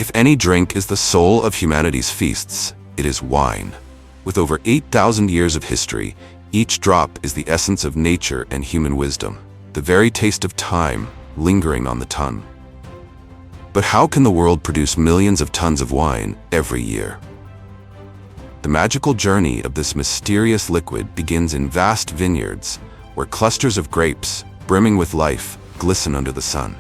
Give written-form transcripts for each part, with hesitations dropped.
If any drink is the soul of humanity's feasts, it is wine. With over 8,000 years of history, each drop is the essence of nature and human wisdom, the very taste of time lingering on the tongue. But how can the world produce millions of tons of wine every year? The magical journey of this mysterious liquid begins in vast vineyards, where clusters of grapes, brimming with life, glisten under the sun.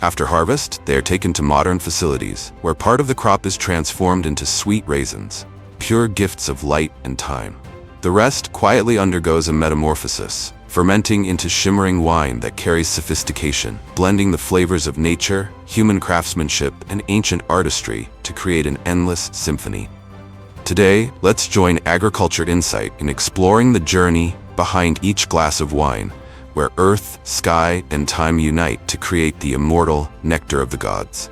After harvest, they are taken to modern facilities, where part of the crop is transformed into sweet raisins, pure gifts of light and time. The rest quietly undergoes a metamorphosis, fermenting into shimmering wine that carries sophistication, blending the flavors of nature, human craftsmanship, and ancient artistry to create an endless symphony. Today, let's join Agriculture Insight in exploring the journey behind each glass of wine, where earth, sky, and time unite to create the immortal nectar of the gods.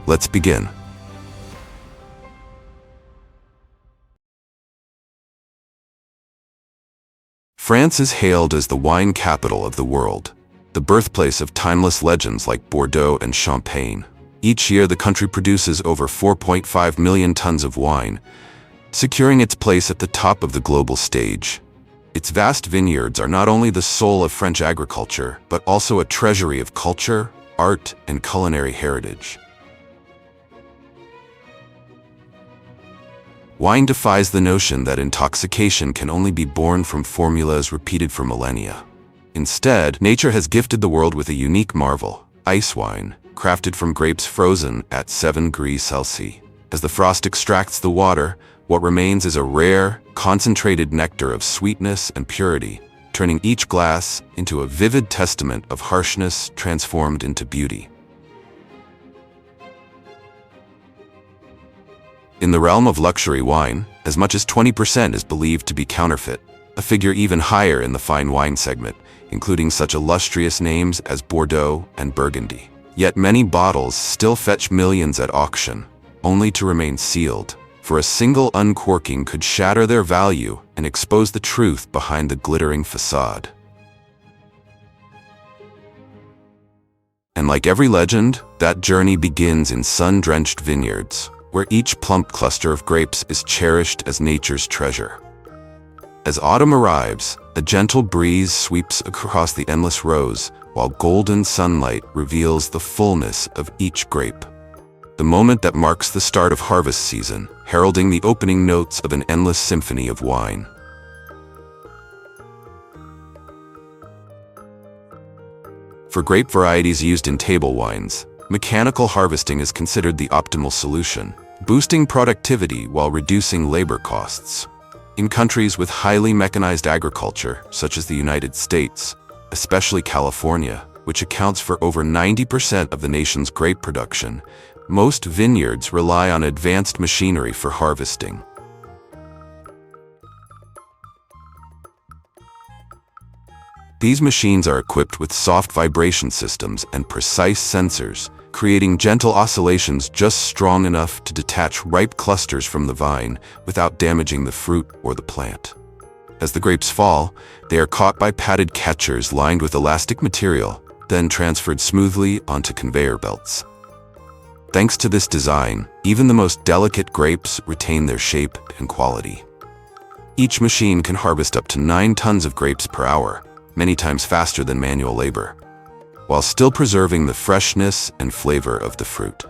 Let's begin. France is hailed as the wine capital of the world, the birthplace of timeless legends like Bordeaux and Champagne. Each year, the country produces over 4.5 million tons of wine, securing its place at the top of the global stage. Its vast vineyards are not only the soul of French agriculture, but also a treasury of culture, art, and culinary heritage. Wine defies the notion that intoxication can only be born from formulas repeated for millennia. Instead, nature has gifted the world with a unique marvel, ice wine, crafted from grapes frozen at 7 degrees Celsius. As the frost extracts the water, what remains is a rare, concentrated nectar of sweetness and purity, turning each glass into a vivid testament of harshness transformed into beauty. In the realm of luxury wine, as much as 20% is believed to be counterfeit, a figure even higher in the fine wine segment, including such illustrious names as Bordeaux and Burgundy. Yet many bottles still fetch millions at auction, only to remain sealed, for a single uncorking could shatter their value and expose the truth behind the glittering facade. And like every legend, that journey begins in sun-drenched vineyards, where each plump cluster of grapes is cherished as nature's treasure. As autumn arrives, a gentle breeze sweeps across the endless rows, while golden sunlight reveals the fullness of each grape. The moment that marks the start of harvest season, heralding the opening notes of an endless symphony of wine. For grape varieties used in table wines, mechanical harvesting is considered the optimal solution, boosting productivity while reducing labor costs. In countries with highly mechanized agriculture, such as the United States, especially California, which accounts for over 90% of the nation's grape production, most vineyards rely on advanced machinery for harvesting. These machines are equipped with soft vibration systems and precise sensors, creating gentle oscillations just strong enough to detach ripe clusters from the vine without damaging the fruit or the plant. As the grapes fall, they are caught by padded catchers lined with elastic material, then transferred smoothly onto conveyor belts. Thanks to this design, even the most delicate grapes retain their shape and quality. Each machine can harvest up to 9 tons of grapes per hour, many times faster than manual labor, while still preserving the freshness and flavor of the fruit.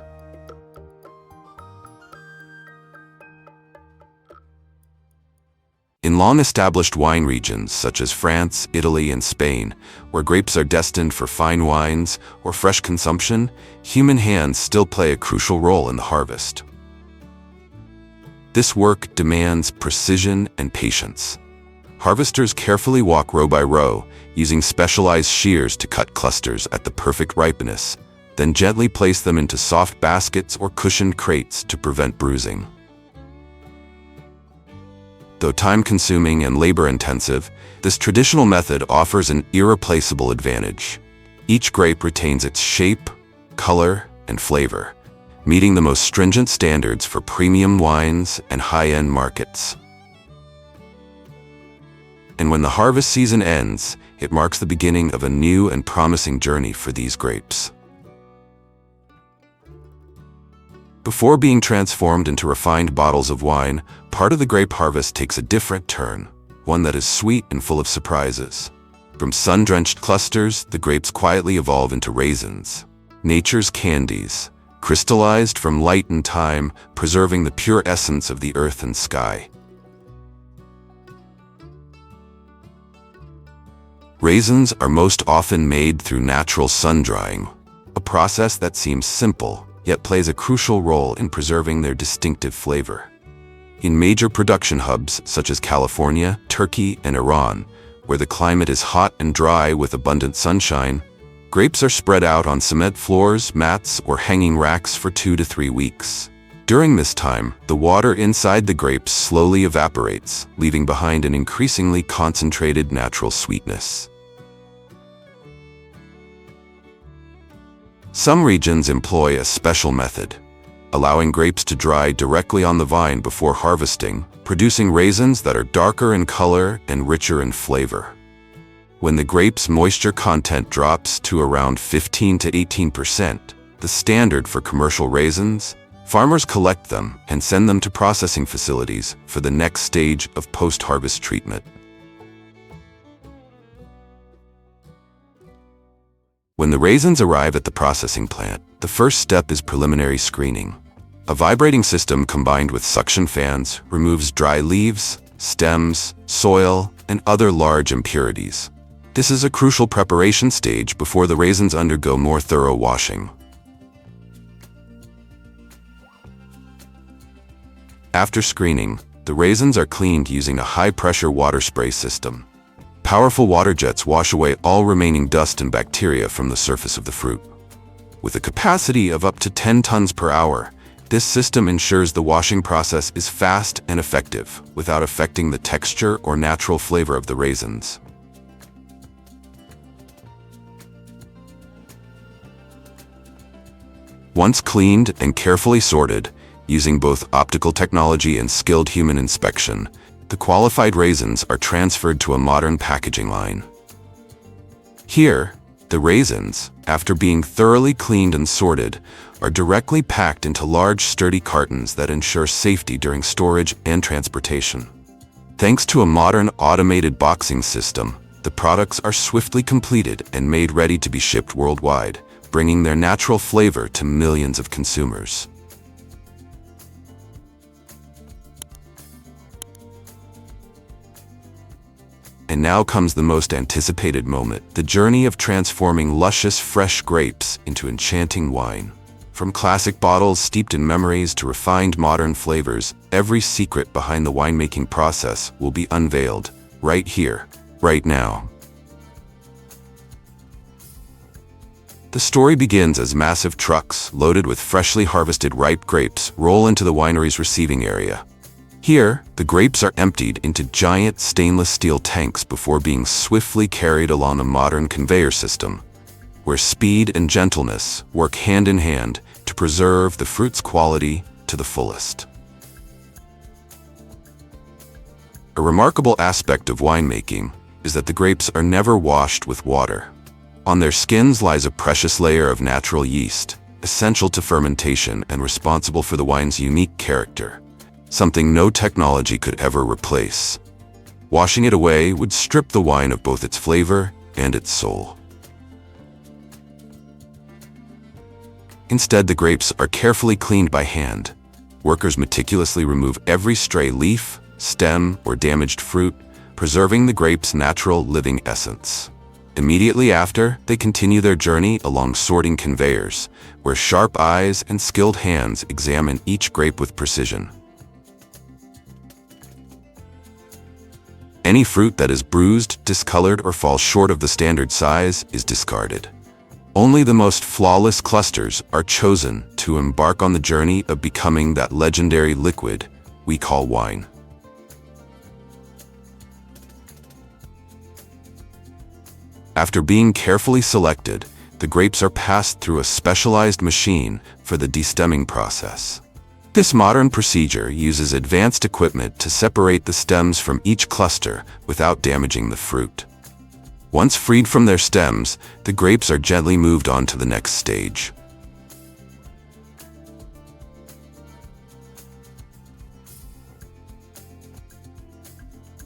In long-established wine regions such as France, Italy, and Spain, where grapes are destined for fine wines or fresh consumption, human hands still play a crucial role in the harvest. This work demands precision and patience. Harvesters carefully walk row by row, using specialized shears to cut clusters at the perfect ripeness, then gently place them into soft baskets or cushioned crates to prevent bruising. Though time-consuming and labor-intensive, this traditional method offers an irreplaceable advantage. Each grape retains its shape, color, and flavor, meeting the most stringent standards for premium wines and high-end markets. And when the harvest season ends, it marks the beginning of a new and promising journey for these grapes. Before being transformed into refined bottles of wine, part of the grape harvest takes a different turn, one that is sweet and full of surprises. From sun-drenched clusters, the grapes quietly evolve into raisins, nature's candies, crystallized from light and time, preserving the pure essence of the earth and sky. Raisins are most often made through natural sun-drying, a process that seems simple, yet plays a crucial role in preserving their distinctive flavor. In major production hubs such as California, Turkey, and Iran, where the climate is hot and dry with abundant sunshine, grapes are spread out on cement floors, mats, or hanging racks for 2 to 3 weeks. During this time, the water inside the grapes slowly evaporates, leaving behind an increasingly concentrated natural sweetness. Some regions employ a special method, allowing grapes to dry directly on the vine before harvesting, producing raisins that are darker in color and richer in flavor. When the grape's moisture content drops to around 15 to 18%, the standard for commercial raisins, farmers collect them and send them to processing facilities for the next stage of post-harvest treatment. When the raisins arrive at the processing plant, the first step is preliminary screening. A vibrating system combined with suction fans removes dry leaves, stems, soil, and other large impurities. This is a crucial preparation stage before the raisins undergo more thorough washing. After screening, the raisins are cleaned using a high-pressure water spray system. Powerful water jets wash away all remaining dust and bacteria from the surface of the fruit. With a capacity of up to 10 tons per hour, this system ensures the washing process is fast and effective, without affecting the texture or natural flavor of the raisins. Once cleaned and carefully sorted, using both optical technology and skilled human inspection, the qualified raisins are transferred to a modern packaging line. Here, the raisins, after being thoroughly cleaned and sorted, are directly packed into large, sturdy cartons that ensure safety during storage and transportation. Thanks to a modern automated boxing system, the products are swiftly completed and made ready to be shipped worldwide, bringing their natural flavor to millions of consumers. And now comes the most anticipated moment, the journey of transforming luscious, fresh grapes into enchanting wine. From classic bottles steeped in memories to refined modern flavors, every secret behind the winemaking process will be unveiled, right here, right now. The story begins as massive trucks, loaded with freshly harvested ripe grapes, roll into the winery's receiving area. Here, the grapes are emptied into giant stainless steel tanks before being swiftly carried along a modern conveyor system, where speed and gentleness work hand in hand to preserve the fruit's quality to the fullest. A remarkable aspect of winemaking is that the grapes are never washed with water. On their skins lies a precious layer of natural yeast, essential to fermentation and responsible for the wine's unique character, something no technology could ever replace. Washing it away would strip the wine of both its flavor and its soul. Instead, the grapes are carefully cleaned by hand. Workers meticulously remove every stray leaf, stem, or damaged fruit, preserving the grape's natural living essence. Immediately after, they continue their journey along sorting conveyors, where sharp eyes and skilled hands examine each grape with precision. Any fruit that is bruised, discolored, or falls short of the standard size is discarded. Only the most flawless clusters are chosen to embark on the journey of becoming that legendary liquid we call wine. After being carefully selected, the grapes are passed through a specialized machine for the destemming process. This modern procedure uses advanced equipment to separate the stems from each cluster without damaging the fruit. Once freed from their stems, the grapes are gently moved on to the next stage.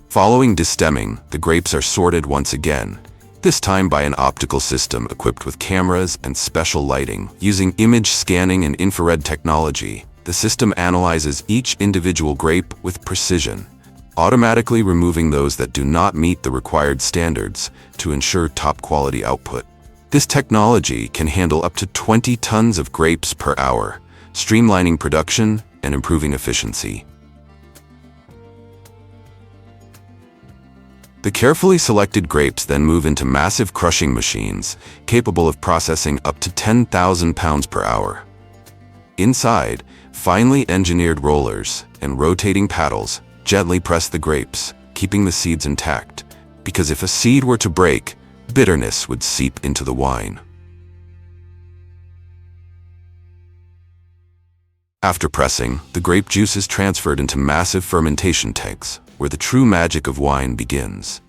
Following destemming, the grapes are sorted once again, this time by an optical system equipped with cameras and special lighting. Using image scanning and infrared technology, the system analyzes each individual grape with precision, automatically removing those that do not meet the required standards to ensure top-quality output. This technology can handle up to 20 tons of grapes per hour, streamlining production and improving efficiency. The carefully selected grapes then move into massive crushing machines, capable of processing up to 10,000 pounds per hour. Inside, finely engineered rollers and rotating paddles gently press the grapes, keeping the seeds intact, because if a seed were to break, bitterness would seep into the wine. After pressing, the grape juice is transferred into massive fermentation tanks, where the true magic of wine begins.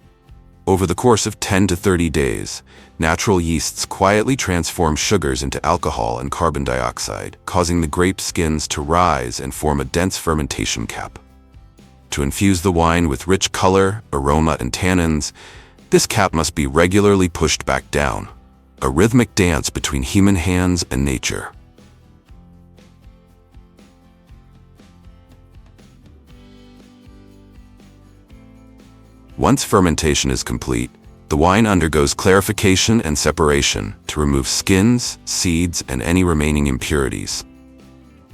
Over the course of 10 to 30 days, natural yeasts quietly transform sugars into alcohol and carbon dioxide, causing the grape skins to rise and form a dense fermentation cap. To infuse the wine with rich color, aroma, and tannins, this cap must be regularly pushed back down, a rhythmic dance between human hands and nature. Once fermentation is complete, the wine undergoes clarification and separation to remove skins, seeds, and any remaining impurities.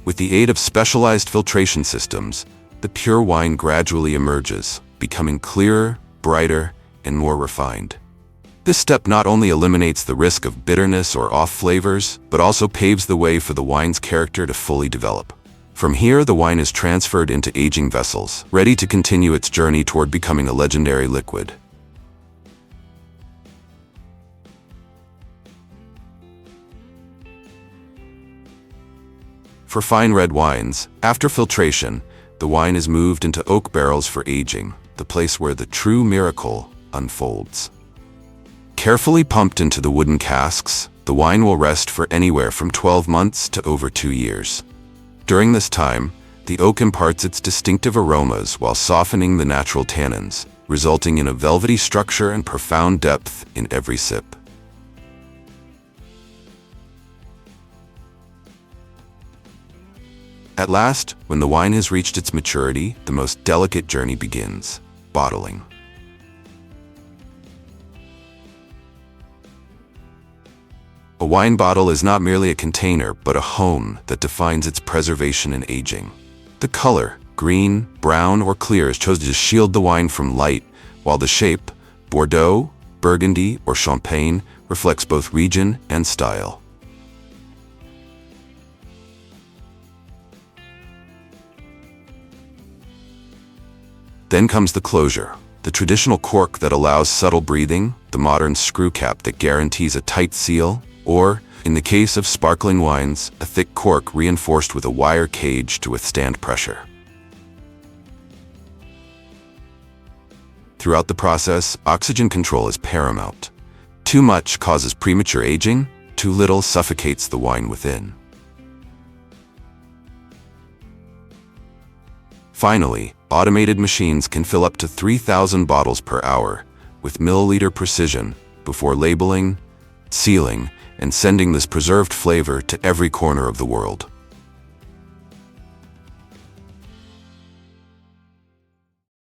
With the aid of specialized filtration systems, the pure wine gradually emerges, becoming clearer, brighter, and more refined. This step not only eliminates the risk of bitterness or off flavors, but also paves the way for the wine's character to fully develop. From here, the wine is transferred into aging vessels, ready to continue its journey toward becoming a legendary liquid. For fine red wines, after filtration, the wine is moved into oak barrels for aging, the place where the true miracle unfolds. Carefully pumped into the wooden casks, the wine will rest for anywhere from 12 months to over 2 years. During this time, the oak imparts its distinctive aromas while softening the natural tannins, resulting in a velvety structure and profound depth in every sip. At last, when the wine has reached its maturity, the most delicate journey begins: bottling. A wine bottle is not merely a container, but a home that defines its preservation and aging. The color, green, brown, or clear, is chosen to shield the wine from light, while the shape, Bordeaux, Burgundy, or Champagne, reflects both region and style. Then comes the closure, the traditional cork that allows subtle breathing, the modern screw cap that guarantees a tight seal, or, in the case of sparkling wines, a thick cork reinforced with a wire cage to withstand pressure. Throughout the process, oxygen control is paramount. Too much causes premature aging, too little suffocates the wine within. Finally, automated machines can fill up to 3,000 bottles per hour with milliliter precision before labeling, sealing, and sending this preserved flavor to every corner of the world.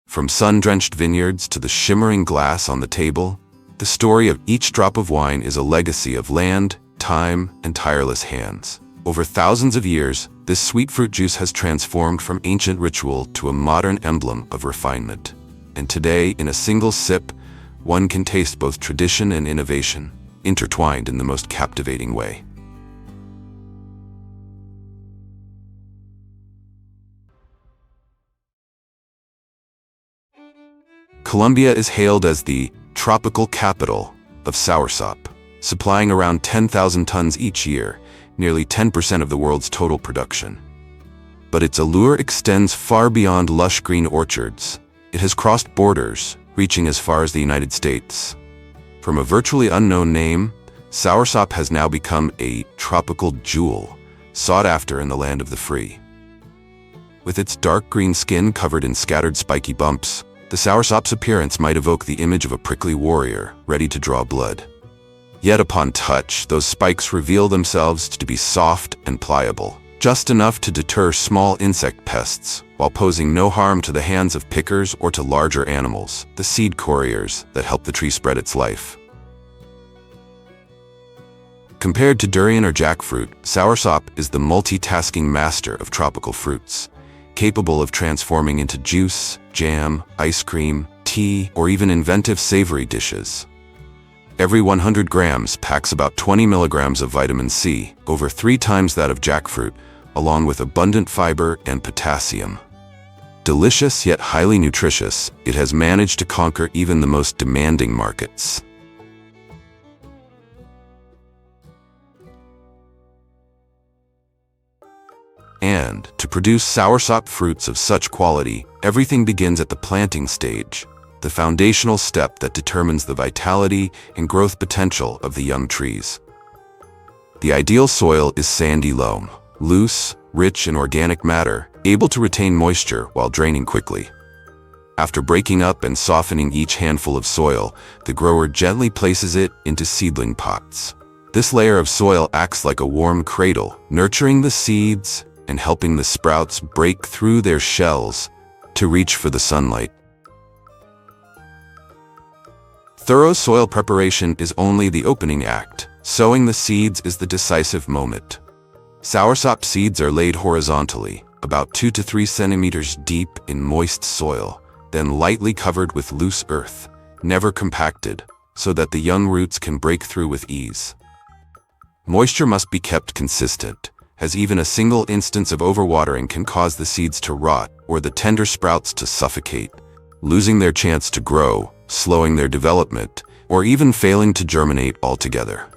From sun-drenched vineyards to the shimmering glass on the table, the story of each drop of wine is a legacy of land, time, and tireless hands. Over thousands of years, this sweet fruit juice has transformed from ancient ritual to a modern emblem of refinement. And today, in a single sip, one can taste both tradition and innovation, intertwined in the most captivating way. Colombia is hailed as the tropical capital of soursop, supplying around 10,000 tons each year, nearly 10% of the world's total production. But its allure extends far beyond lush green orchards. It has crossed borders, reaching as far as the United States. From a virtually unknown name, soursop has now become a tropical jewel, sought after in the land of the free. With its dark green skin covered in scattered spiky bumps, The soursop's appearance might evoke the image of a prickly warrior, ready to draw blood. Yet upon touch, those spikes reveal themselves to be soft and pliable, just enough to deter small insect pests, while posing no harm to the hands of pickers or to larger animals, the seed couriers that help the tree spread its life. Compared to durian or jackfruit, soursop is the multitasking master of tropical fruits, capable of transforming into juice, jam, ice cream, tea, or even inventive savory dishes. Every 100 grams packs about 20 milligrams of vitamin C, over 3 times that of jackfruit, along with abundant fiber and potassium. Delicious yet highly nutritious, it has managed to conquer even the most demanding markets. And to produce soursop fruits of such quality, everything begins at the planting stage, the foundational step that determines the vitality and growth potential of the young trees. The ideal soil is sandy loam, loose, rich in organic matter, able to retain moisture while draining quickly. After breaking up and softening each handful of soil, the grower gently places it into seedling pots. This layer of soil acts like a warm cradle, nurturing the seeds and helping the sprouts break through their shells to reach for the sunlight. Thorough soil preparation is only the opening act. Sowing the seeds is the decisive moment. Soursop seeds are laid horizontally, about 2 to 3 centimeters deep in moist soil, then lightly covered with loose earth, never compacted, so that the young roots can break through with ease. Moisture must be kept consistent, as even a single instance of overwatering can cause the seeds to rot or the tender sprouts to suffocate, losing their chance to grow, slowing their development, or even failing to germinate altogether.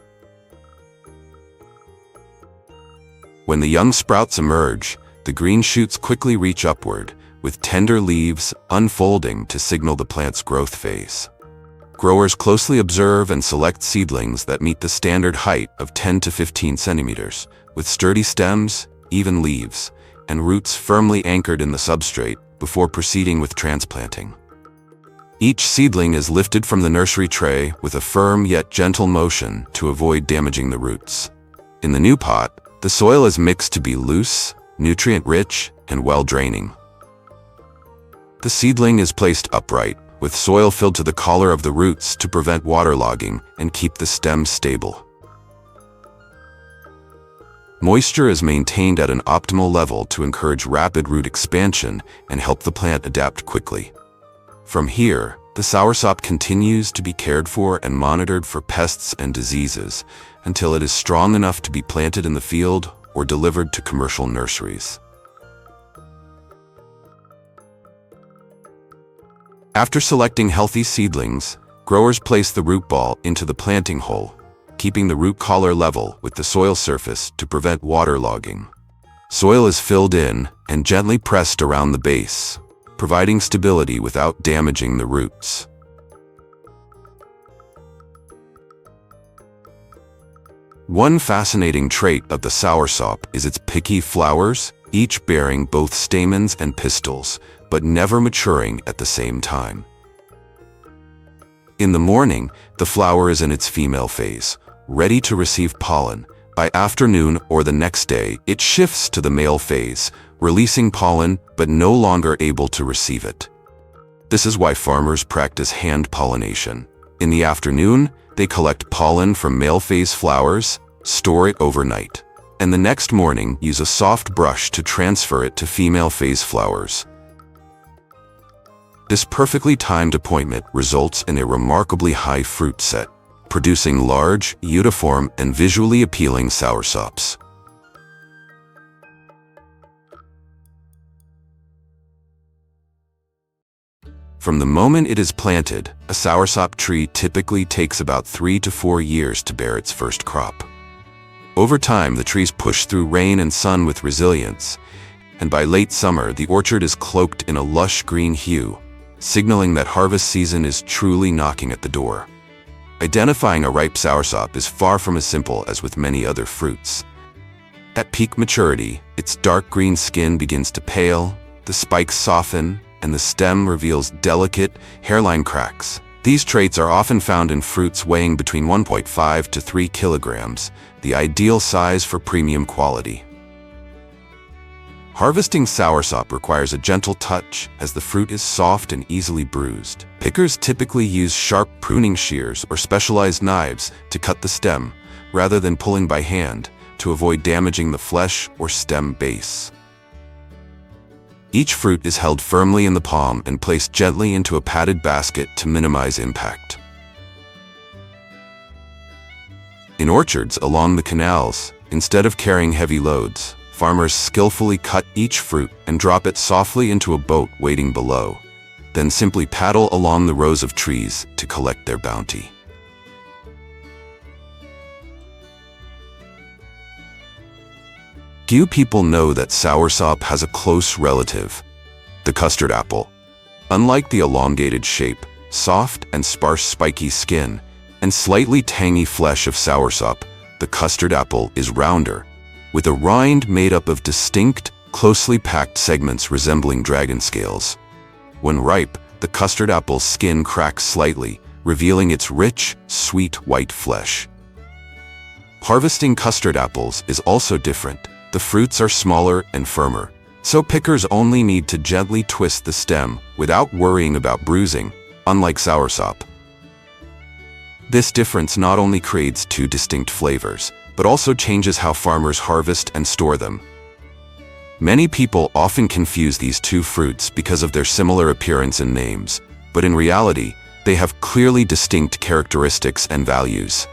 When the young sprouts emerge, the green shoots quickly reach upward, with tender leaves unfolding to signal the plant's growth phase. Growers closely observe and select seedlings that meet the standard height of 10 to 15 centimeters, with sturdy stems, even leaves, and roots firmly anchored in the substrate before proceeding with transplanting. Each seedling is lifted from the nursery tray with a firm yet gentle motion to avoid damaging the roots. In the new pot, the soil is mixed to be loose, nutrient-rich, and well-draining. The seedling is placed upright, with soil filled to the collar of the roots to prevent waterlogging and keep the stems stable. Moisture is maintained at an optimal level to encourage rapid root expansion and help the plant adapt quickly. From here, the soursop continues to be cared for and monitored for pests and diseases until it is strong enough to be planted in the field or delivered to commercial nurseries. After selecting healthy seedlings, growers place the root ball into the planting hole, keeping the root collar level with the soil surface to prevent waterlogging. Soil is filled in and gently pressed around the base, providing stability without damaging the roots. One fascinating trait of the soursop is its picky flowers, each bearing both stamens and pistils, but never maturing at the same time. In the morning, the flower is in its female phase, ready to receive pollen. By afternoon or the next day, it shifts to the male phase, releasing pollen but no longer able to receive it. This is why farmers practice hand pollination. In the afternoon, they collect pollen from male phase flowers, store it overnight, and the next morning use a soft brush to transfer it to female phase flowers. This perfectly timed appointment results in a remarkably high fruit set, producing large, uniform, and visually appealing soursops. From the moment it is planted, a soursop tree typically takes about 3 to 4 years to bear its first crop. Over time, the trees push through rain and sun with resilience, and by late summer, the orchard is cloaked in a lush green hue, signaling that harvest season is truly knocking at the door. Identifying a ripe soursop is far from as simple as with many other fruits. At peak maturity, its dark green skin begins to pale, the spikes soften, and the stem reveals delicate, hairline cracks. These traits are often found in fruits weighing between 1.5 to 3 kilograms, the ideal size for premium quality. Harvesting soursop requires a gentle touch, as the fruit is soft and easily bruised. Pickers typically use sharp pruning shears or specialized knives to cut the stem, rather than pulling by hand, to avoid damaging the flesh or stem base. Each fruit is held firmly in the palm and placed gently into a padded basket to minimize impact. In orchards along the canals, instead of carrying heavy loads, farmers skillfully cut each fruit and drop it softly into a boat waiting below, then simply paddle along the rows of trees to collect their bounty. Few people know that soursop has a close relative, the custard apple. Unlike the elongated shape, soft and sparse spiky skin, and slightly tangy flesh of soursop, the custard apple is rounder, with a rind made up of distinct, closely packed segments resembling dragon scales. When ripe, the custard apple's skin cracks slightly, revealing its rich, sweet white flesh. Harvesting custard apples is also different. The fruits are smaller and firmer, so pickers only need to gently twist the stem without worrying about bruising, unlike soursop. This difference not only creates two distinct flavors, but also changes how farmers harvest and store them. Many people often confuse these two fruits because of their similar appearance and names, but in reality, they have clearly distinct characteristics and values.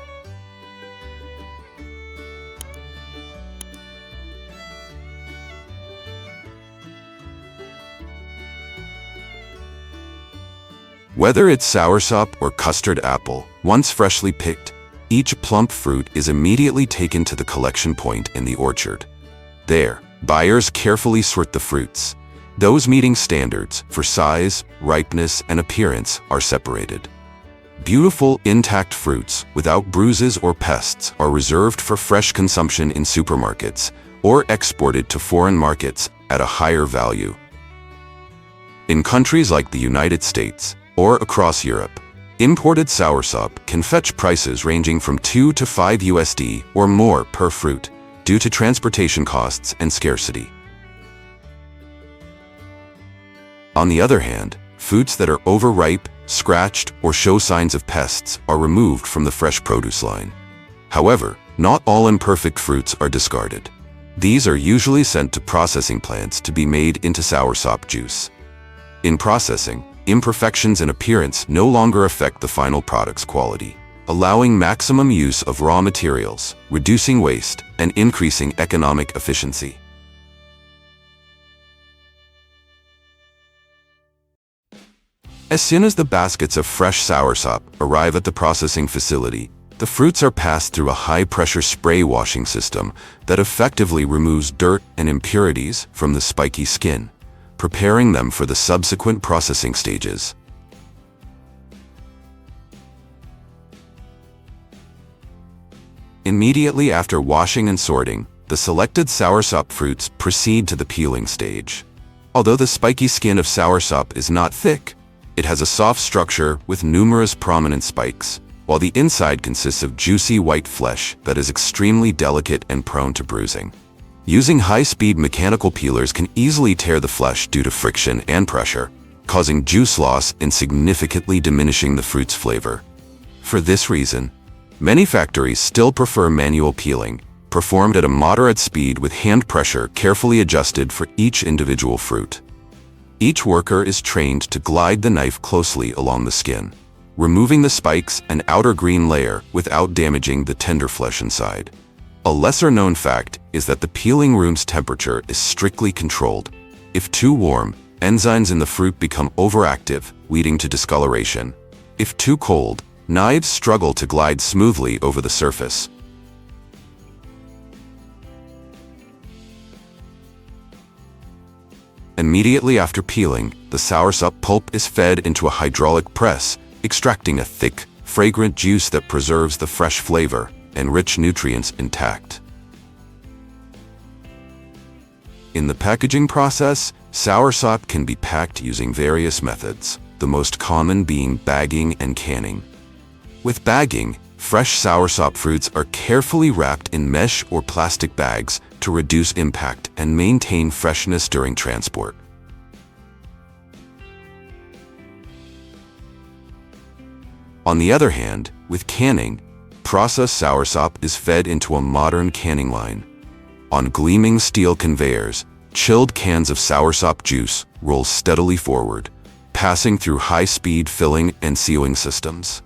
Whether it's soursop or custard apple, once freshly picked, each plump fruit is immediately taken to the collection point in the orchard. There, buyers carefully sort the fruits. Those meeting standards for size, ripeness, and appearance are separated. Beautiful, intact fruits without bruises or pests are reserved for fresh consumption in supermarkets or exported to foreign markets at a higher value. In countries like the United States or across Europe, imported soursop can fetch prices ranging from 2 to 5 USD or more per fruit due to transportation costs and scarcity. On the other hand, fruits that are overripe, scratched, or show signs of pests are removed from the fresh produce line. However, not all imperfect fruits are discarded. These are usually sent to processing plants to be made into soursop juice. In processing, imperfections in appearance no longer affect the final product's quality, allowing maximum use of raw materials, reducing waste, and increasing economic efficiency. As soon as the baskets of fresh soursop arrive at the processing facility, the fruits are passed through a high-pressure spray washing system that effectively removes dirt and impurities from the spiky skin, preparing them for the subsequent processing stages. Immediately after washing and sorting, the selected soursop fruits proceed to the peeling stage. Although the spiky skin of soursop is not thick, it has a soft structure with numerous prominent spikes, while the inside consists of juicy white flesh that is extremely delicate and prone to bruising. Using high-speed mechanical peelers can easily tear the flesh due to friction and pressure, causing juice loss and significantly diminishing the fruit's flavor. For this reason, many factories still prefer manual peeling, performed at a moderate speed with hand pressure carefully adjusted for each individual fruit. Each worker is trained to glide the knife closely along the skin, removing the spikes and outer green layer without damaging the tender flesh inside. A lesser-known fact is that the peeling room's temperature is strictly controlled. If too warm, enzymes in the fruit become overactive, leading to discoloration. If too cold, knives struggle to glide smoothly over the surface. Immediately after peeling, the soursop pulp is fed into a hydraulic press, extracting a thick, fragrant juice that preserves the fresh flavor and rich nutrients intact. In the packaging process, Soursop can be packed using various methods, the most common being bagging and canning. With bagging, fresh soursop fruits are carefully wrapped in mesh or plastic bags to reduce impact and maintain freshness during transport. On the other hand, with canning, processed soursop is fed into a modern canning line. On gleaming steel conveyors, chilled cans of soursop juice roll steadily forward, passing through high-speed filling and sealing systems.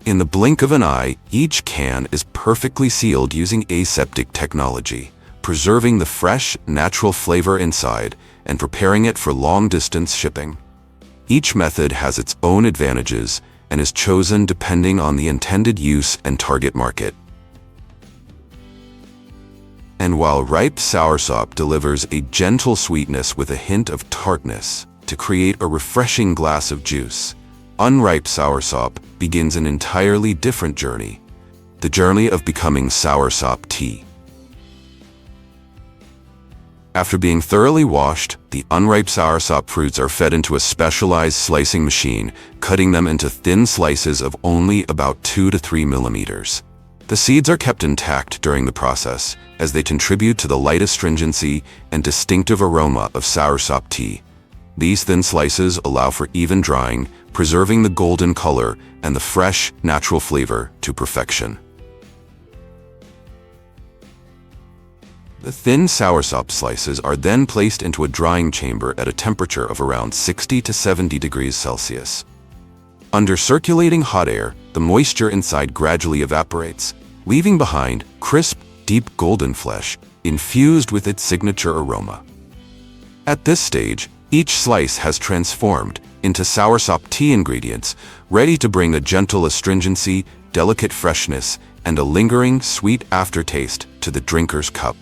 In the blink of an eye, each can is perfectly sealed using aseptic technology, preserving the fresh, natural flavor inside and preparing it for long-distance shipping. Each method has its own advantages and is chosen depending on the intended use and target market. And while ripe soursop delivers a gentle sweetness with a hint of tartness to create a refreshing glass of juice, unripe soursop begins an entirely different journey, the journey of becoming soursop tea. After being thoroughly washed, the unripe soursop fruits are fed into a specialized slicing machine, cutting them into thin slices of only about 2 to 3 millimeters. The seeds are kept intact during the process, as they contribute to the light astringency and distinctive aroma of soursop tea. These thin slices allow for even drying, preserving the golden color and the fresh, natural flavor to perfection. The thin soursop slices are then placed into a drying chamber at a temperature of around 60 to 70 degrees Celsius. Under circulating hot air, the moisture inside gradually evaporates, leaving behind crisp, deep golden flesh, infused with its signature aroma. At this stage, each slice has transformed into soursop tea ingredients, ready to bring a gentle astringency, delicate freshness, and a lingering, sweet aftertaste to the drinker's cup.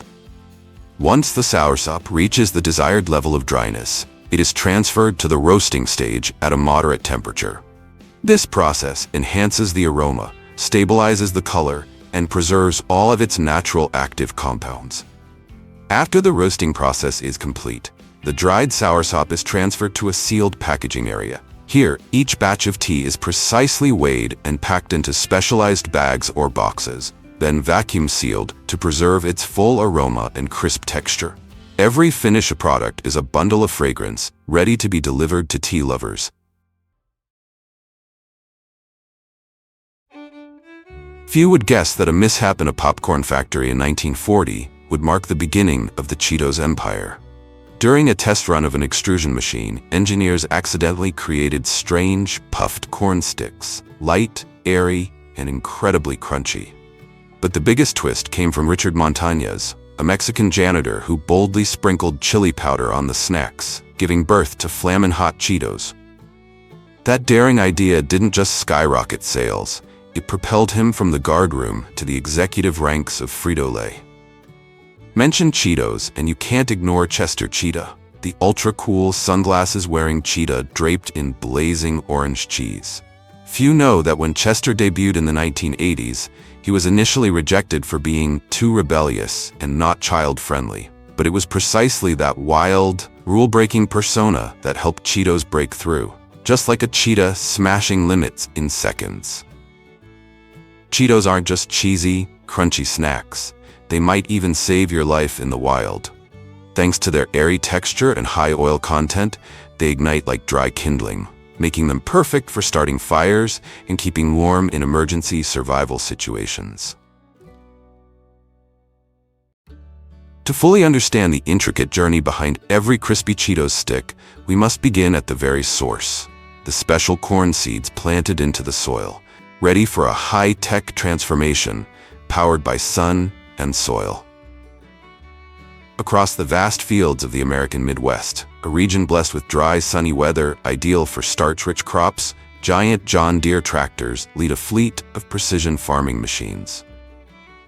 Once the soursop reaches the desired level of dryness, it is transferred to the roasting stage at a moderate temperature. This process enhances the aroma, stabilizes the color, and preserves all of its natural active compounds. After the roasting process is complete, the dried soursop is transferred to a sealed packaging area. Here, each batch of tea is precisely weighed and packed into specialized bags or boxes, then vacuum sealed to preserve its full aroma and crisp texture. Every finished product is a bundle of fragrance, ready to be delivered to tea lovers. Few would guess that a mishap in a popcorn factory in 1940 would mark the beginning of the Cheetos empire. During a test run of an extrusion machine, engineers accidentally created strange, puffed corn sticks, light, airy, and incredibly crunchy. But the biggest twist came from Richard Montañez, a Mexican janitor who boldly sprinkled chili powder on the snacks, giving birth to Flamin' Hot Cheetos. That daring idea didn't just skyrocket sales, it propelled him from the guardroom to the executive ranks of Frito-Lay. Mention Cheetos and you can't ignore Chester Cheetah, the ultra-cool sunglasses-wearing cheetah draped in blazing orange cheese. Few know that when Chester debuted in the 1980s, he was initially rejected for being too rebellious and not child-friendly. But it was precisely that wild, rule-breaking persona that helped Cheetos break through, just like a cheetah smashing limits in seconds. Cheetos aren't just cheesy, crunchy snacks. They might even save your life in the wild. Thanks to their airy texture and high oil content, they ignite like dry kindling, making them perfect for starting fires and keeping warm in emergency survival situations. To fully understand the intricate journey behind every crispy Cheetos stick, we must begin at the very source, the special corn seeds planted into the soil, ready for a high-tech transformation powered by sun and soil. Across the vast fields of the American Midwest, a region blessed with dry, sunny weather ideal for starch-rich crops, giant John Deere tractors lead a fleet of precision farming machines.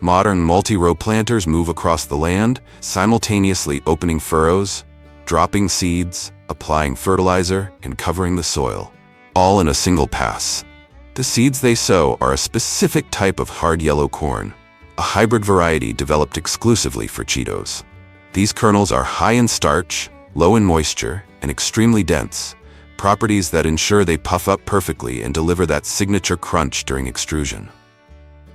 Modern multi-row planters move across the land, simultaneously opening furrows, dropping seeds, applying fertilizer, and covering the soil, all in a single pass. The seeds they sow are a specific type of hard yellow corn, a hybrid variety developed exclusively for Cheetos. These kernels are high in starch, low in moisture, and extremely dense, properties that ensure they puff up perfectly and deliver that signature crunch during extrusion.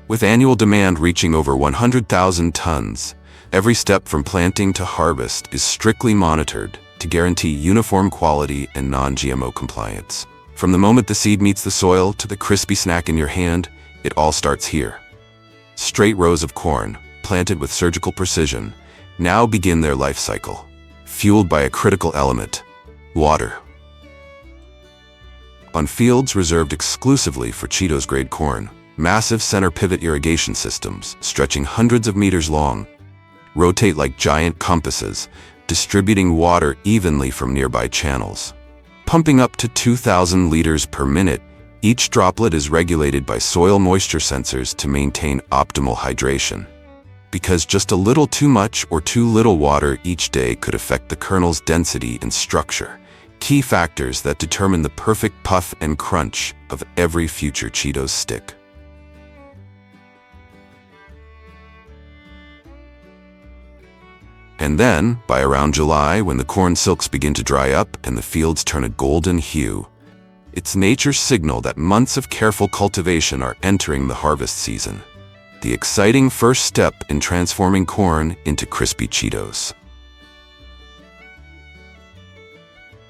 With annual demand reaching over 100,000 tons, every step from planting to harvest is strictly monitored to guarantee uniform quality and non-GMO compliance. From the moment the seed meets the soil to the crispy snack in your hand, it all starts here. Straight rows of corn, planted with surgical precision, now begin their life cycle, fueled by a critical element: water. On fields reserved exclusively for Cheetos-grade corn, massive center pivot irrigation systems, stretching hundreds of meters long, rotate like giant compasses, distributing water evenly from nearby channels. Pumping up to 2,000 liters per minute, each droplet is regulated by soil moisture sensors to maintain optimal hydration. Because just a little too much or too little water each day could affect the kernel's density and structure, key factors that determine the perfect puff and crunch of every future Cheetos stick. And then, by around July, when the corn silks begin to dry up and the fields turn a golden hue, it's nature's signal that months of careful cultivation are entering the harvest season. The exciting first step in transforming corn into crispy Cheetos.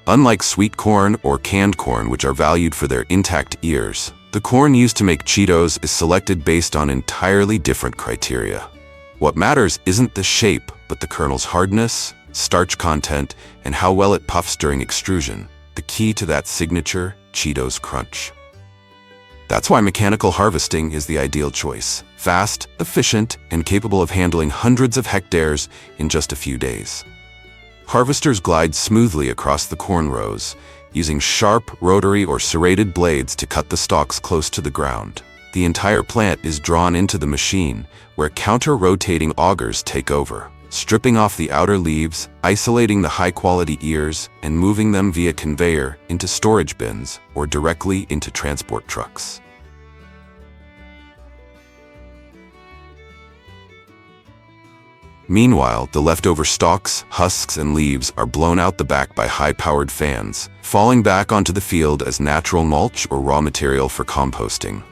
Unlike sweet corn or canned corn, which are valued for their intact ears, the corn used to make Cheetos is selected based on entirely different criteria. What matters isn't the shape, but the kernel's hardness, starch content, and how well it puffs during extrusion, the key to that signature Cheetos crunch. That's why mechanical harvesting is the ideal choice. Fast, efficient, and capable of handling hundreds of hectares in just a few days. Harvesters glide smoothly across the corn rows, using sharp, rotary or serrated blades to cut the stalks close to the ground. The entire plant is drawn into the machine, where counter-rotating augers take over, stripping off the outer leaves, isolating the high-quality ears, and moving them via conveyor into storage bins or directly into transport trucks. Meanwhile, the leftover stalks, husks, and leaves are blown out the back by high-powered fans, falling back onto the field as natural mulch or raw material for composting.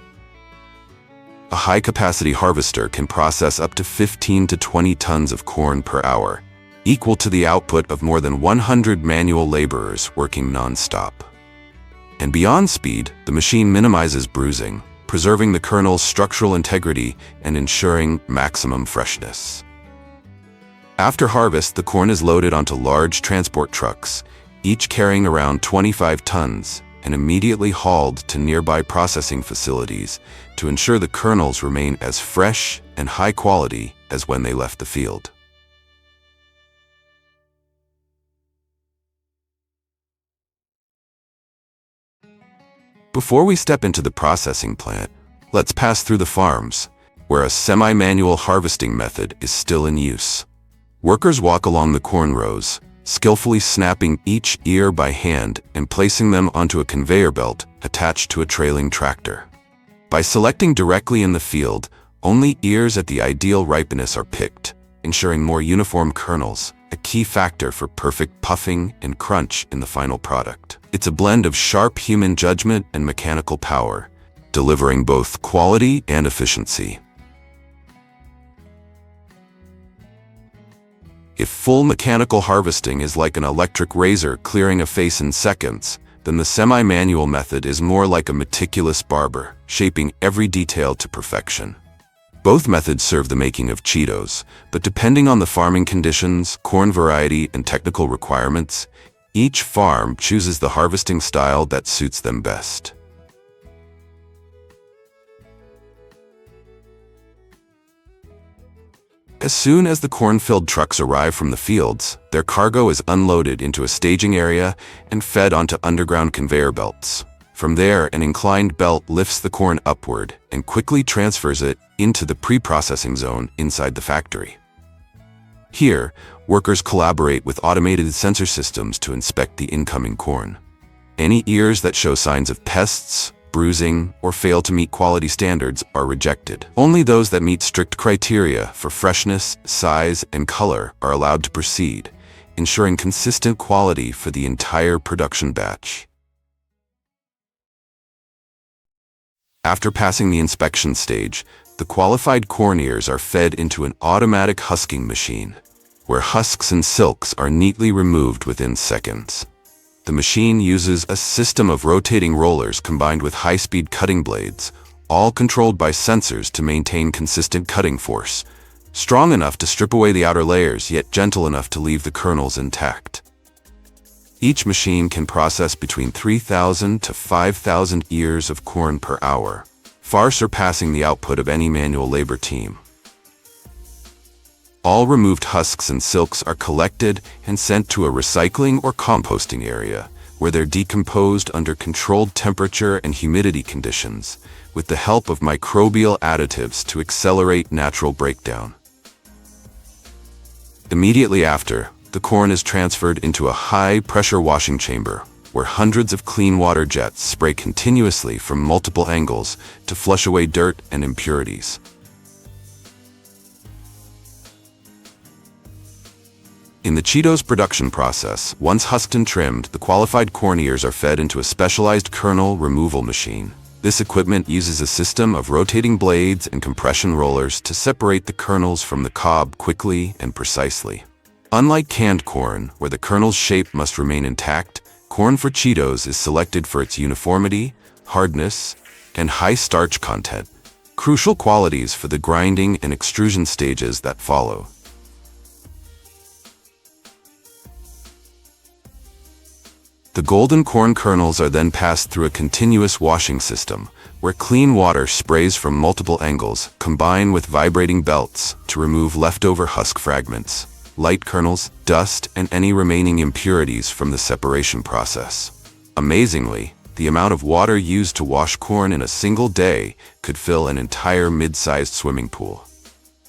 A high-capacity harvester can process up to 15 to 20 tons of corn per hour, equal to the output of more than 100 manual laborers working non-stop. And beyond speed, the machine minimizes bruising, preserving the kernel's structural integrity and ensuring maximum freshness. After harvest, the corn is loaded onto large transport trucks, each carrying around 25 tons, and immediately hauled to nearby processing facilities to ensure the kernels remain as fresh and high quality as when they left the field. Before we step into the processing plant, let's pass through the farms, where a semi-manual harvesting method is still in use. Workers walk along the corn rows, skillfully snapping each ear by hand and placing them onto a conveyor belt attached to a trailing tractor. By selecting directly in the field, only ears at the ideal ripeness are picked, ensuring more uniform kernels, a key factor for perfect puffing and crunch in the final product. It's a blend of sharp human judgment and mechanical power, delivering both quality and efficiency. If full mechanical harvesting is like an electric razor clearing a face in seconds, then the semi-manual method is more like a meticulous barber, shaping every detail to perfection. Both methods serve the making of Cheetos, but depending on the farming conditions, corn variety, and technical requirements, each farm chooses the harvesting style that suits them best. As soon as the corn-filled trucks arrive from the fields, their cargo is unloaded into a staging area and fed onto underground conveyor belts. From there, an inclined belt lifts the corn upward and quickly transfers it into the pre-processing zone inside the factory. Here, workers collaborate with automated sensor systems to inspect the incoming corn. Any ears that show signs of pests, bruising, or fail to meet quality standards are rejected. Only those that meet strict criteria for freshness, size, and color are allowed to proceed, ensuring consistent quality for the entire production batch. After passing the inspection stage, the qualified corn ears are fed into an automatic husking machine, where husks and silks are neatly removed within seconds. The machine uses a system of rotating rollers combined with high-speed cutting blades, all controlled by sensors to maintain consistent cutting force, strong enough to strip away the outer layers, yet gentle enough to leave the kernels intact. Each machine can process between 3,000 to 5,000 ears of corn per hour, far surpassing the output of any manual labor team. All removed husks and silks are collected and sent to a recycling or composting area, where they're decomposed under controlled temperature and humidity conditions, with the help of microbial additives to accelerate natural breakdown. Immediately after, the corn is transferred into a high-pressure washing chamber, where hundreds of clean water jets spray continuously from multiple angles to flush away dirt and impurities. In the Cheetos production process, once husked and trimmed, the qualified corn ears are fed into a specialized kernel removal machine. This equipment uses a system of rotating blades and compression rollers to separate the kernels from the cob quickly and precisely. Unlike canned corn, where the kernel's shape must remain intact, corn for Cheetos is selected for its uniformity, hardness, and high starch content, crucial qualities for the grinding and extrusion stages that follow. The golden corn kernels are then passed through a continuous washing system, where clean water sprays from multiple angles, combine with vibrating belts to remove leftover husk fragments, light kernels, dust, and any remaining impurities from the separation process. Amazingly, the amount of water used to wash corn in a single day could fill an entire mid-sized swimming pool.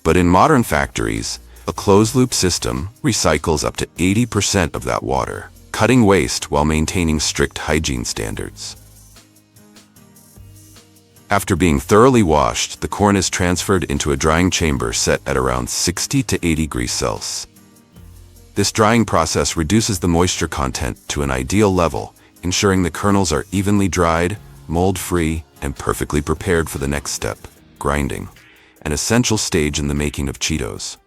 But in modern factories, a closed-loop system recycles up to 80% of that water, cutting waste while maintaining strict hygiene standards. After being thoroughly washed, the corn is transferred into a drying chamber set at around 60 to 80 degrees Celsius. This drying process reduces the moisture content to an ideal level, ensuring the kernels are evenly dried, mold-free, and perfectly prepared for the next step, grinding, an essential stage in the making of Cheetos.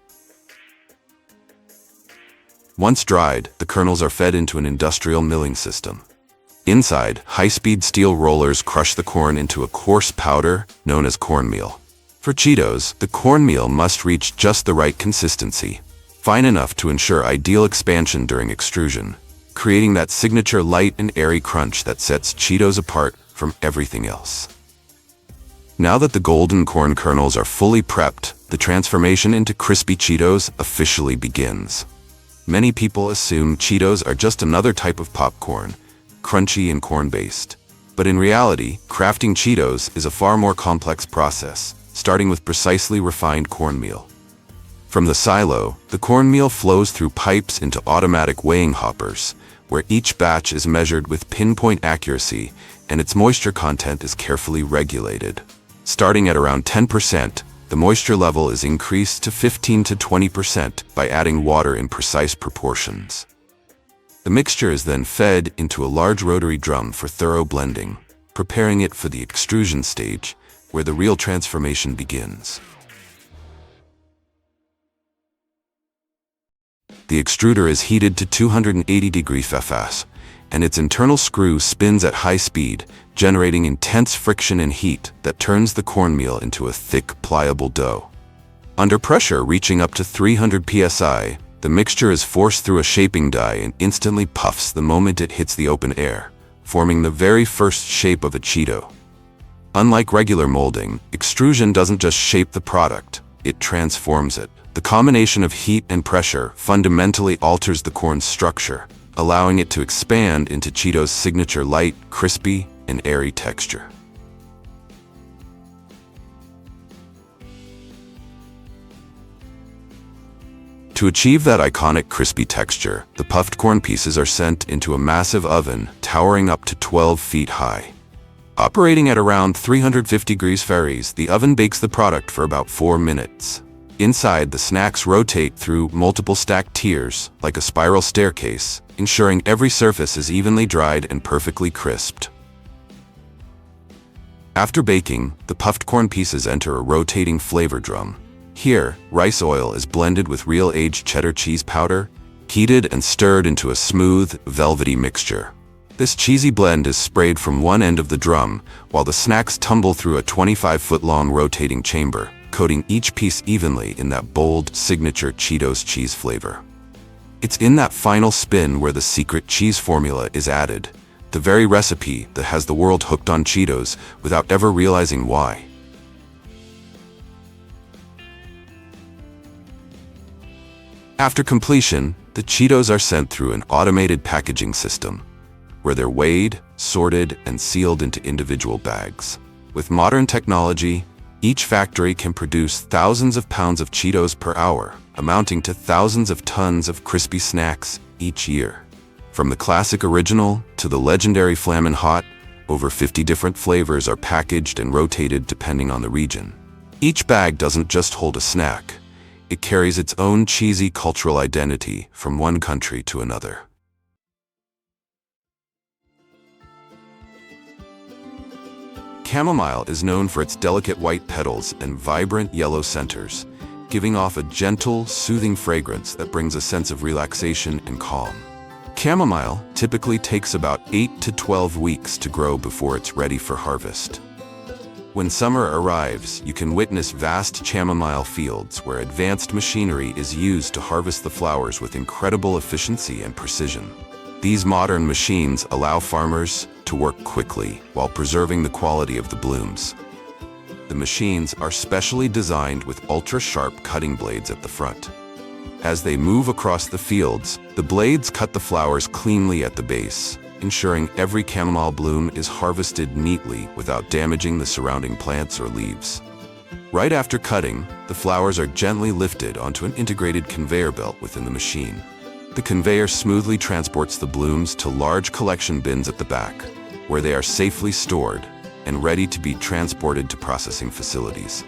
Once dried, the kernels are fed into an industrial milling system. Inside, high-speed steel rollers crush the corn into a coarse powder known as cornmeal. For Cheetos, the cornmeal must reach just the right consistency, fine enough to ensure ideal expansion during extrusion, creating that signature light and airy crunch that sets Cheetos apart from everything else. Now that the golden corn kernels are fully prepped, the transformation into crispy Cheetos officially begins. Many people assume Cheetos are just another type of popcorn, crunchy and corn-based. But in reality, crafting Cheetos is a far more complex process, starting with precisely refined cornmeal. From the silo, the cornmeal flows through pipes into automatic weighing hoppers, where each batch is measured with pinpoint accuracy and its moisture content is carefully regulated. Starting at around 10%, the moisture level is increased to 15 to 20% by adding water in precise proportions. The mixture is then fed into a large rotary drum for thorough blending, preparing it for the extrusion stage, where the real transformation begins. The extruder is heated to 280 degrees Celsius, and its internal screw spins at high speed, generating intense friction and heat that turns the cornmeal into a thick, pliable dough. Under pressure reaching up to 300 psi, the mixture is forced through a shaping die and instantly puffs the moment it hits the open air, forming the very first shape of a Cheeto. Unlike regular molding, extrusion doesn't just shape the product, it transforms it. The combination of heat and pressure fundamentally alters the corn's structure, allowing it to expand into Cheetos' signature light, crispy, and airy texture. To achieve that iconic crispy texture, the puffed corn pieces are sent into a massive oven towering up to 12 feet high. Operating at around 350 degrees Fahrenheit, the oven bakes the product for about 4 minutes. Inside, the snacks rotate through multiple stacked tiers, like a spiral staircase, ensuring every surface is evenly dried and perfectly crisped. After baking, the puffed corn pieces enter a rotating flavor drum. Here, rice oil is blended with real aged cheddar cheese powder, heated and stirred into a smooth, velvety mixture. This cheesy blend is sprayed from one end of the drum, while the snacks tumble through a 25-foot-long rotating chamber, coating each piece evenly in that bold, signature Cheetos cheese flavor. It's in that final spin where the secret cheese formula is added, the very recipe that has the world hooked on Cheetos without ever realizing why. After completion, the Cheetos are sent through an automated packaging system, where they're weighed, sorted, and sealed into individual bags. With modern technology, each factory can produce thousands of pounds of Cheetos per hour, amounting to thousands of tons of crispy snacks each year. From the classic original to the legendary Flamin' Hot, over 50 different flavors are packaged and rotated depending on the region. Each bag doesn't just hold a snack. It carries its own cheesy cultural identity from one country to another. Chamomile is known for its delicate white petals and vibrant yellow centers, giving off a gentle, soothing fragrance that brings a sense of relaxation and calm. Chamomile typically takes about 8 to 12 weeks to grow before it's ready for harvest. When summer arrives, you can witness vast chamomile fields where advanced machinery is used to harvest the flowers with incredible efficiency and precision. These modern machines allow farmers to work quickly while preserving the quality of the blooms. The machines are specially designed with ultra-sharp cutting blades at the front. As they move across the fields, the blades cut the flowers cleanly at the base, ensuring every chamomile bloom is harvested neatly without damaging the surrounding plants or leaves. Right after cutting, the flowers are gently lifted onto an integrated conveyor belt within the machine. The conveyor smoothly transports the blooms to large collection bins at the back, where they are safely stored and ready to be transported to processing facilities.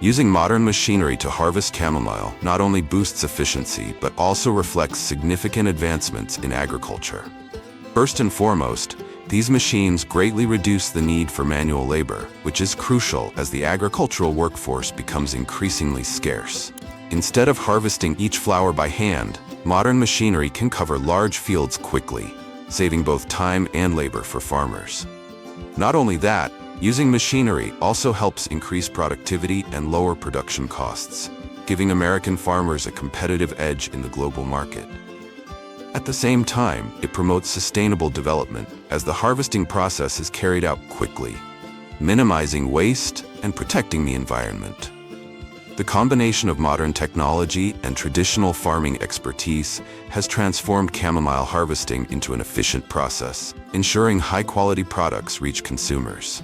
Using modern machinery to harvest chamomile not only boosts efficiency but also reflects significant advancements in agriculture. First and foremost, these machines greatly reduce the need for manual labor, which is crucial as the agricultural workforce becomes increasingly scarce. Instead of harvesting each flower by hand, modern machinery can cover large fields quickly, saving both time and labor for farmers. Not only that, using machinery also helps increase productivity and lower production costs, giving American farmers a competitive edge in the global market. At the same time, it promotes sustainable development as the harvesting process is carried out quickly, minimizing waste and protecting the environment. The combination of modern technology and traditional farming expertise has transformed chamomile harvesting into an efficient process, ensuring high-quality products reach consumers.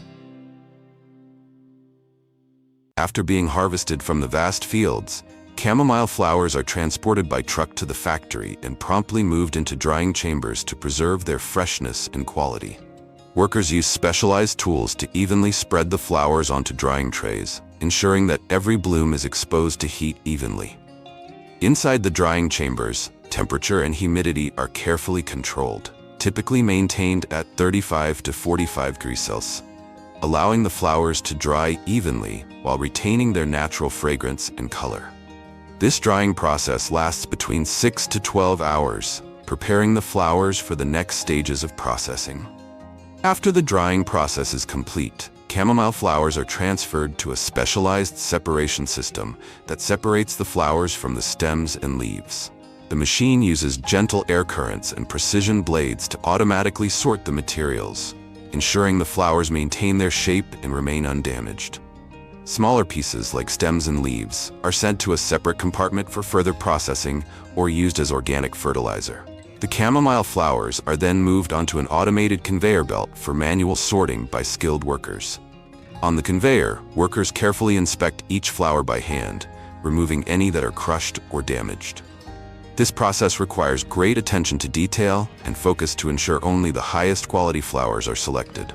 After being harvested from the vast fields, chamomile flowers are transported by truck to the factory and promptly moved into drying chambers to preserve their freshness and quality. Workers use specialized tools to evenly spread the flowers onto drying trays, ensuring that every bloom is exposed to heat evenly. Inside the drying chambers, temperature and humidity are carefully controlled, typically maintained at 35 to 45 degrees Celsius, allowing the flowers to dry evenly while retaining their natural fragrance and color. This drying process lasts between 6 to 12 hours, preparing the flowers for the next stages of processing. After the drying process is complete, chamomile flowers are transferred to a specialized separation system that separates the flowers from the stems and leaves. The machine uses gentle air currents and precision blades to automatically sort the materials, ensuring the flowers maintain their shape and remain undamaged. Smaller pieces like stems and leaves are sent to a separate compartment for further processing or used as organic fertilizer. The chamomile flowers are then moved onto an automated conveyor belt for manual sorting by skilled workers. On the conveyor, workers carefully inspect each flower by hand, removing any that are crushed or damaged. This process requires great attention to detail and focus to ensure only the highest quality flowers are selected.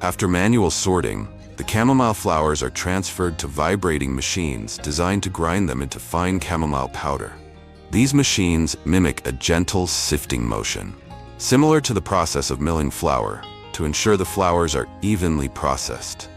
After manual sorting, The chamomile flowers are transferred to vibrating machines designed to grind them into fine chamomile powder. These machines mimic a gentle sifting motion, similar to the process of milling flour, to ensure the flowers are evenly processed.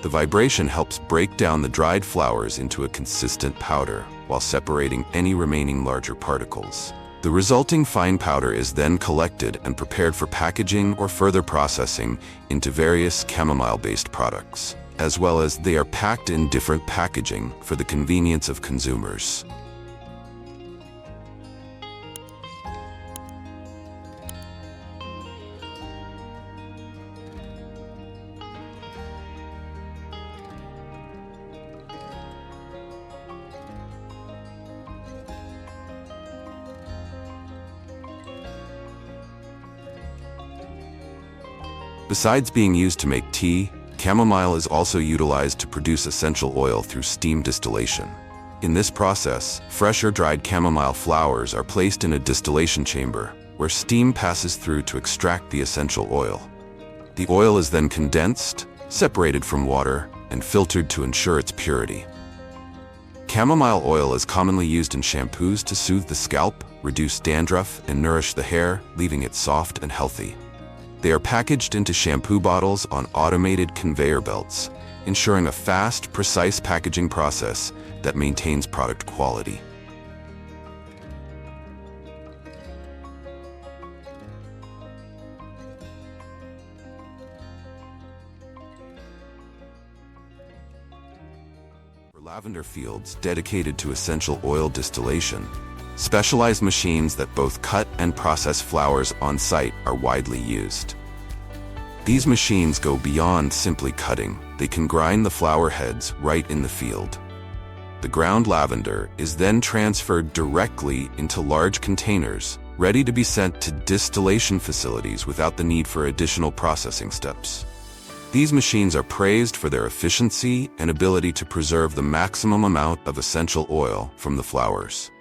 The vibration helps break down the dried flowers into a consistent powder, while separating any remaining larger particles. The resulting fine powder is then collected and prepared for packaging or further processing into various chamomile-based products, as well as they are packed in different packaging for the convenience of consumers. Besides being used to make tea, chamomile is also utilized to produce essential oil through steam distillation. In this process, fresh or dried chamomile flowers are placed in a distillation chamber, where steam passes through to extract the essential oil. The oil is then condensed, separated from water, and filtered to ensure its purity. Chamomile oil is commonly used in shampoos to soothe the scalp, reduce dandruff, and nourish the hair, leaving it soft and healthy. They are packaged into shampoo bottles on automated conveyor belts, ensuring a fast, precise packaging process that maintains product quality. For lavender fields dedicated to essential oil distillation, specialized machines that both cut and process flowers on site are widely used. These machines go beyond simply cutting. They can grind the flower heads right in the field. The ground lavender is then transferred directly into large containers, ready to be sent to distillation facilities without the need for additional processing steps. These machines are praised for their efficiency and ability to preserve the maximum amount of essential oil from the flowers.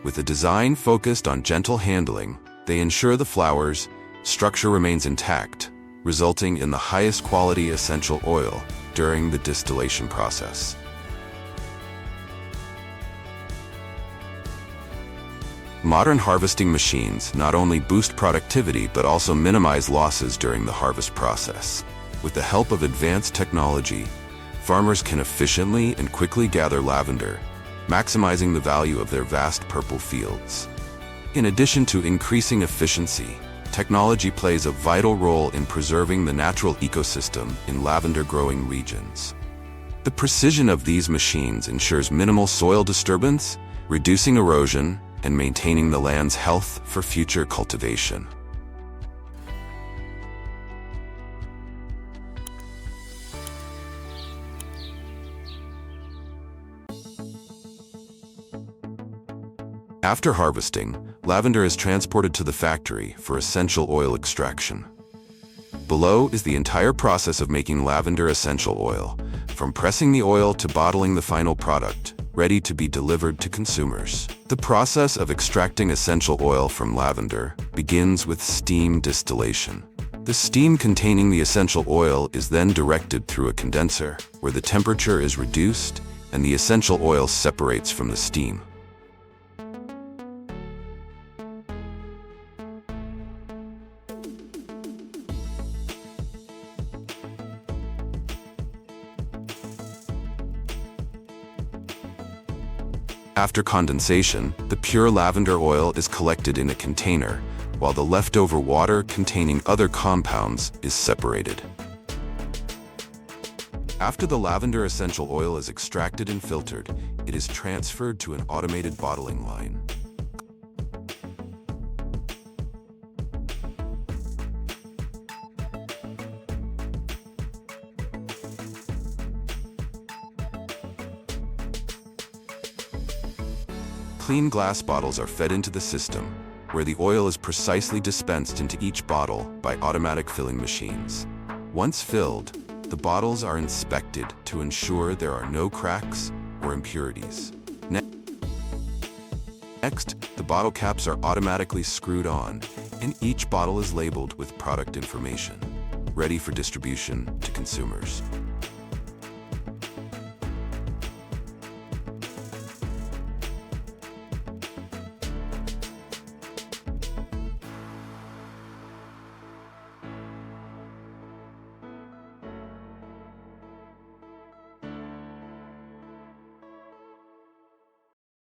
With a design focused on gentle handling, they ensure the flower's structure remains intact, resulting in the highest quality essential oil during the distillation process. Modern harvesting machines not only boost productivity but also minimize losses during the harvest process. With the help of advanced technology, farmers can efficiently and quickly gather lavender, maximizing the value of their vast purple fields. In addition to increasing efficiency, technology plays a vital role in preserving the natural ecosystem in lavender-growing regions. The precision of these machines ensures minimal soil disturbance, reducing erosion, and maintaining the land's health for future cultivation. After harvesting, lavender is transported to the factory for essential oil extraction. Below is the entire process of making lavender essential oil, from pressing the oil to bottling the final product, ready to be delivered to consumers. The process of extracting essential oil from lavender begins with steam distillation. The steam containing the essential oil is then directed through a condenser, where the temperature is reduced and the essential oil separates from the steam. After condensation, the pure lavender oil is collected in a container, while the leftover water containing other compounds is separated. After the lavender essential oil is extracted and filtered, it is transferred to an automated bottling line. Clean glass bottles are fed into the system, where the oil is precisely dispensed into each bottle by automatic filling machines. Once filled, the bottles are inspected to ensure there are no cracks or impurities. Next, the bottle caps are automatically screwed on, and each bottle is labeled with product information, ready for distribution to consumers.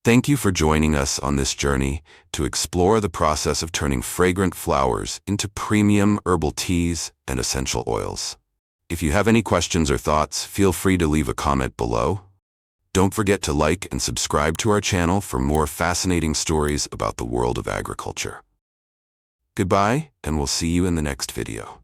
Thank you for joining us on this journey to explore the process of turning fragrant flowers into premium herbal teas and essential oils. If you have any questions or thoughts, feel free to leave a comment below. Don't forget to like and subscribe to our channel for more fascinating stories about the world of agriculture. Goodbye, and we'll see you in the next video.